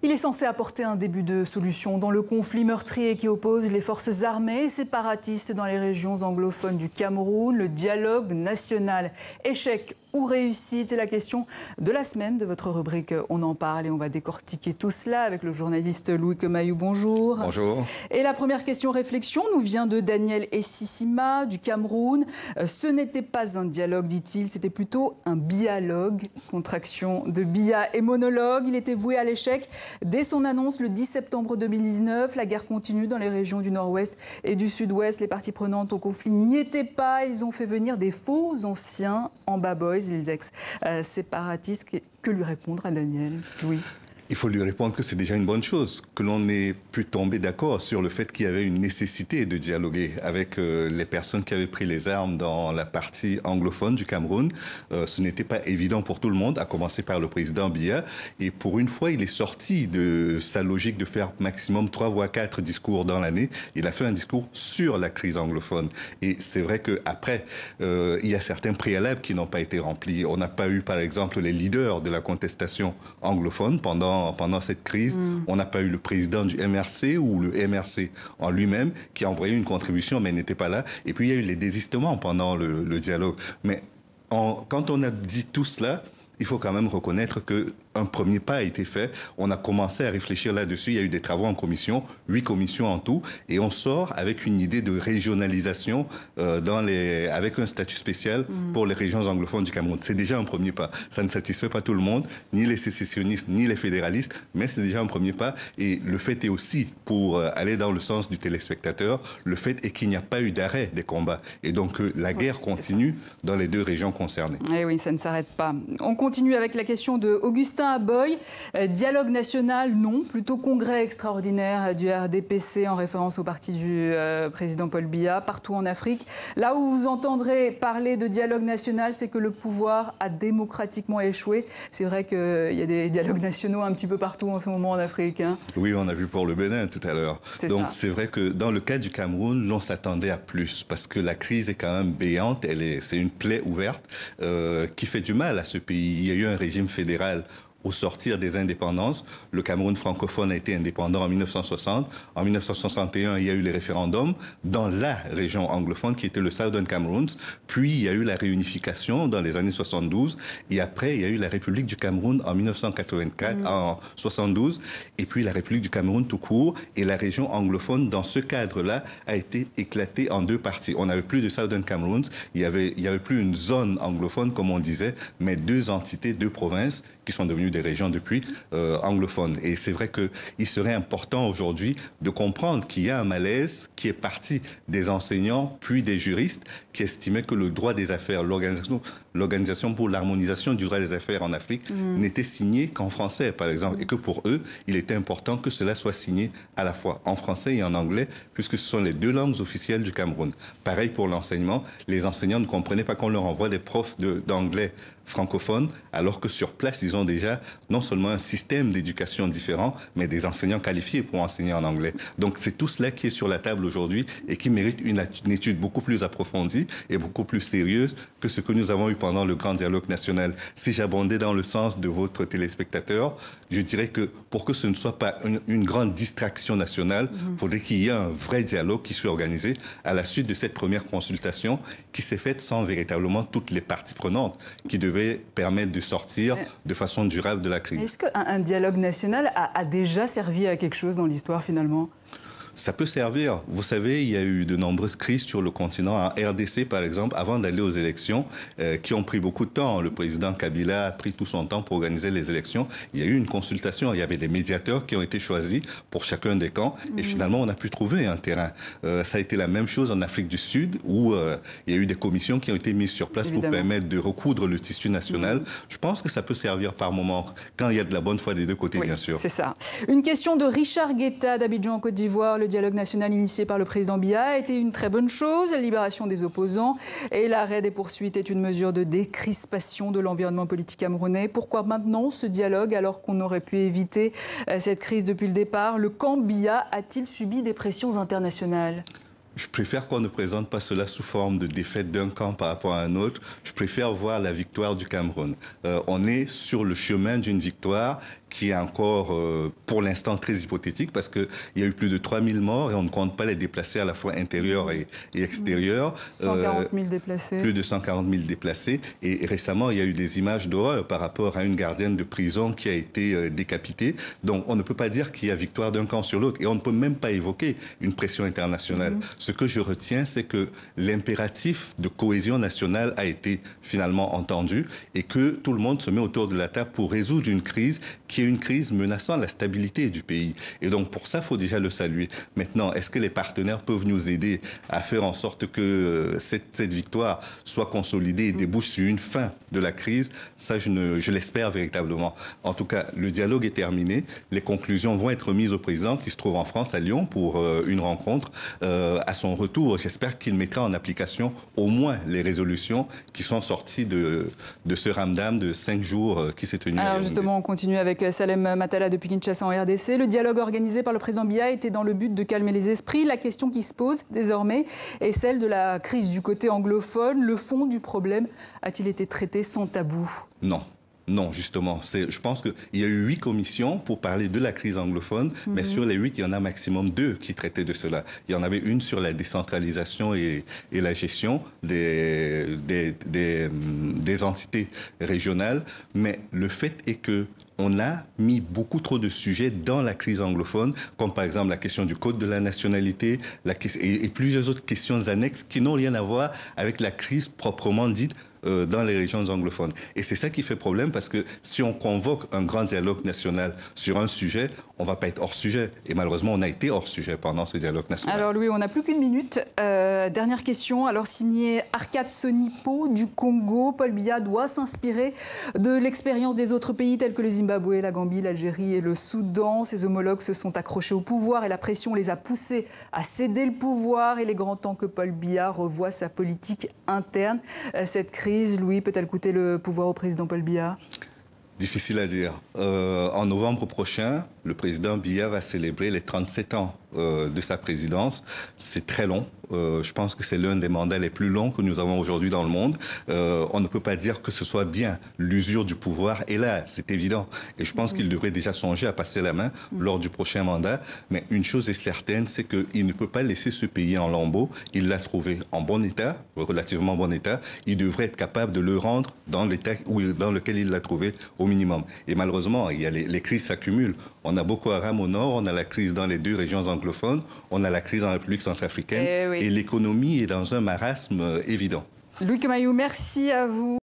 Il est censé apporter un début de solution dans le conflit meurtrier qui oppose les forces armées et séparatistes dans les régions anglophones du Cameroun. Le dialogue national, échec ou réussite, c'est la question de la semaine de votre rubrique On en parle et on va décortiquer tout cela avec le journaliste Louis Kemayou. Bonjour. Bonjour. Et la première question réflexion nous vient de Daniel Essissima du Cameroun. Ce n'était pas un dialogue, dit-il, c'était plutôt un bialogue, contraction de bia et monologue. Il était voué à l'échec dès son annonce le 10 septembre 2019. La guerre continue dans les régions du nord-ouest et du sud-ouest. Les parties prenantes au conflit n'y étaient pas. Ils ont fait venir des faux anciens en bas-boys, les ex-séparatistes. Que lui répondre à Daniel, Louis ? Il faut lui répondre que c'est déjà une bonne chose, que l'on ait pu tomber d'accord sur le fait qu'il y avait une nécessité de dialoguer avec les personnes qui avaient pris les armes dans la partie anglophone du Cameroun. Ce n'était pas évident pour tout le monde, à commencer par le président Biya. Et pour une fois, il est sorti de sa logique de faire maximum 3 voire 4 discours dans l'année. Il a fait un discours sur la crise anglophone. Et c'est vrai qu'après, il y a certains préalables qui n'ont pas été remplis. On n'a pas eu, par exemple, les leaders de la contestation anglophone pendant cette crise. On n'a pas eu le président du MRC ou le MRC en lui-même qui a envoyé une contribution mais n'était pas là. Et puis il y a eu les désistements pendant le dialogue. Mais quand on a dit tout cela, il faut quand même reconnaître qu'un premier pas a été fait. On a commencé à réfléchir là-dessus. Il y a eu des travaux en commission, 8 commissions en tout. Et on sort avec une idée de régionalisation avec un statut spécial pour les régions anglophones du Cameroun. C'est déjà un premier pas. Ça ne satisfait pas tout le monde, ni les sécessionnistes, ni les fédéralistes, mais c'est déjà un premier pas. Et le fait est aussi, pour aller dans le sens du téléspectateur, le fait est qu'il n'y a pas eu d'arrêt des combats. Et donc la guerre continue dans les 2 régions concernées. Eh oui, ça ne s'arrête pas. On continue avec la question de Augustin Aboy. Dialogue national, non. Plutôt congrès extraordinaire du RDPC en référence au parti du président Paul Biya, partout en Afrique. Là où vous entendrez parler de dialogue national, c'est que le pouvoir a démocratiquement échoué. C'est vrai qu'il y a des dialogues nationaux un petit peu partout en ce moment en Afrique. Hein. Oui, on a vu pour le Bénin tout à l'heure. Donc c'est vrai que dans le cas du Cameroun, l'on s'attendait à plus parce que la crise est quand même béante. C'est une plaie ouverte qui fait du mal à ce pays. Il y a eu un régime fédéral au sortir des indépendances. Le Cameroun francophone a été indépendant en 1960. En 1961, il y a eu les référendums dans la région anglophone qui était le Southern Cameroon. Puis, il y a eu la réunification dans les années 72. Et après, il y a eu la République du Cameroun en 1984, en 72. Et puis, la République du Cameroun tout court. Et la région anglophone, dans ce cadre-là, a été éclatée en 2 parties. On n'avait plus de Southern Cameroon. Il y avait plus une zone anglophone, comme on disait, mais 2 entités, 2 provinces qui sont devenues des régions depuis anglophones. Et c'est vrai qu'il serait important aujourd'hui de comprendre qu'il y a un malaise qui est parti des enseignants puis des juristes qui estimaient que le droit des affaires, l'Organisation pour l'harmonisation du droit des affaires en Afrique n'était signé qu'en français, par exemple, et que pour eux, il était important que cela soit signé à la fois en français et en anglais, puisque ce sont les 2 langues officielles du Cameroun. Pareil pour l'enseignement, les enseignants ne comprenaient pas qu'on leur envoie des profs d'anglais francophones, alors que sur place, ils ont déjà non seulement un système d'éducation différent, mais des enseignants qualifiés pour enseigner en anglais. Donc c'est tout cela qui est sur la table aujourd'hui et qui mérite une étude beaucoup plus approfondie et beaucoup plus sérieuse que ce que nous avons eu pendant le grand dialogue national. Si j'abondais dans le sens de votre téléspectateur, je dirais que pour que ce ne soit pas une grande distraction nationale, il faudrait qu'il y ait un vrai dialogue qui soit organisé à la suite de cette première consultation qui s'est faite sans véritablement toutes les parties prenantes qui devaient permettre de sortir de façon durable de la crise. Est-ce qu'un dialogue national a déjà servi à quelque chose dans l'histoire finalement ? Ça peut servir. Vous savez, il y a eu de nombreuses crises sur le continent, en RDC par exemple, avant d'aller aux élections, qui ont pris beaucoup de temps. Le président Kabila a pris tout son temps pour organiser les élections. Il y a eu une consultation, il y avait des médiateurs qui ont été choisis pour chacun des camps, et finalement on a pu trouver un terrain. Ça a été la même chose en Afrique du Sud, où il y a eu des commissions qui ont été mises sur place pour permettre de recoudre le tissu national. Je pense que ça peut servir par moment, quand il y a de la bonne foi des 2 côtés, bien sûr. C'est ça. Une question de Richard Guetta d'Abidjan en Côte d'Ivoire. Le dialogue national initié par le président Biya a été une très bonne chose. La libération des opposants et l'arrêt des poursuites est une mesure de décrispation de l'environnement politique camerounais. Pourquoi maintenant ce dialogue alors qu'on aurait pu éviter cette crise depuis le départ? Le camp Biya a-t-il subi des pressions internationales? Je préfère qu'on ne présente pas cela sous forme de défaite d'un camp par rapport à un autre. Je préfère voir la victoire du Cameroun. On est sur le chemin d'une victoire qui est encore, pour l'instant, très hypothétique parce qu'il y a eu plus de 3000 morts et on ne compte pas les déplacés à la fois intérieurs et extérieurs. 140 000 déplacés. Plus de 140 000 déplacés. Et récemment, il y a eu des images d'horreur par rapport à une gardienne de prison qui a été décapitée. Donc, on ne peut pas dire qu'il y a victoire d'un camp sur l'autre. Et on ne peut même pas évoquer une pression internationale. Ce que je retiens, c'est que l'impératif de cohésion nationale a été finalement entendu et que tout le monde se met autour de la table pour résoudre une crise qui est une crise menaçant la stabilité du pays. Et donc, pour ça, il faut déjà le saluer. Maintenant, est-ce que les partenaires peuvent nous aider à faire en sorte que cette victoire soit consolidée et débouche sur une fin de la crise? Ça, je l'espère véritablement. En tout cas, le dialogue est terminé. Les conclusions vont être mises au président qui se trouve en France, à Lyon, pour une rencontre. À son retour, j'espère qu'il mettra en application au moins les résolutions qui sont sorties de ce ramdam de 5 jours qui s'est tenu à Yaoundé. Alors justement, on continue avec Salem Matala depuis Kinshasa en RDC. Le dialogue organisé par le président Biya était dans le but de calmer les esprits. La question qui se pose désormais est celle de la crise du côté anglophone. Le fond du problème a-t-il été traité sans tabou? Non. Non, justement. Je pense qu'il y a eu 8 commissions pour parler de la crise anglophone, mais sur les 8, il y en a maximum 2 qui traitaient de cela. Il y en avait une sur la décentralisation et la gestion des entités régionales, mais le fait est que on a mis beaucoup trop de sujets dans la crise anglophone, comme par exemple la question du code de la nationalité et plusieurs autres questions annexes qui n'ont rien à voir avec la crise proprement dite dans les régions anglophones. Et c'est ça qui fait problème parce que si on convoque un grand dialogue national sur un sujet, on ne va pas être hors sujet. Et malheureusement, on a été hors sujet pendant ce dialogue national. Alors Louis, on n'a plus qu'une minute. Dernière question. Alors signé Arcade Sonipo du Congo, Paul Biya doit s'inspirer de l'expérience des autres pays tels que le Zimbabwe, la Gambie, l'Algérie et le Soudan. Ses homologues se sont accrochés au pouvoir et la pression les a poussés à céder le pouvoir. Il est grand temps que Paul Biya revoie sa politique interne. Cette crise, Louis, peut-elle coûter le pouvoir au président Paul Biya? Difficile à dire. En novembre prochain, le président Biya va célébrer les 37 ans de sa présidence. C'est très long. Je pense que c'est l'un des mandats les plus longs que nous avons aujourd'hui dans le monde. On ne peut pas dire que ce soit bien. L'usure du pouvoir est là, c'est évident. Et je pense qu'il devrait déjà songer à passer la main lors du prochain mandat. Mais une chose est certaine, c'est qu'il ne peut pas laisser ce pays en lambeaux. Il l'a trouvé en bon état, relativement bon état. Il devrait être capable de le rendre dans l'état dans lequel il l'a trouvé au minimum. Et malheureusement, il y a les crises s'accumulent. On a Boko Haram au nord, on a la crise dans les 2 régions anglophones, on a la crise en République centrafricaine et l'économie est dans un marasme évident. Louis Kamaïou, merci à vous.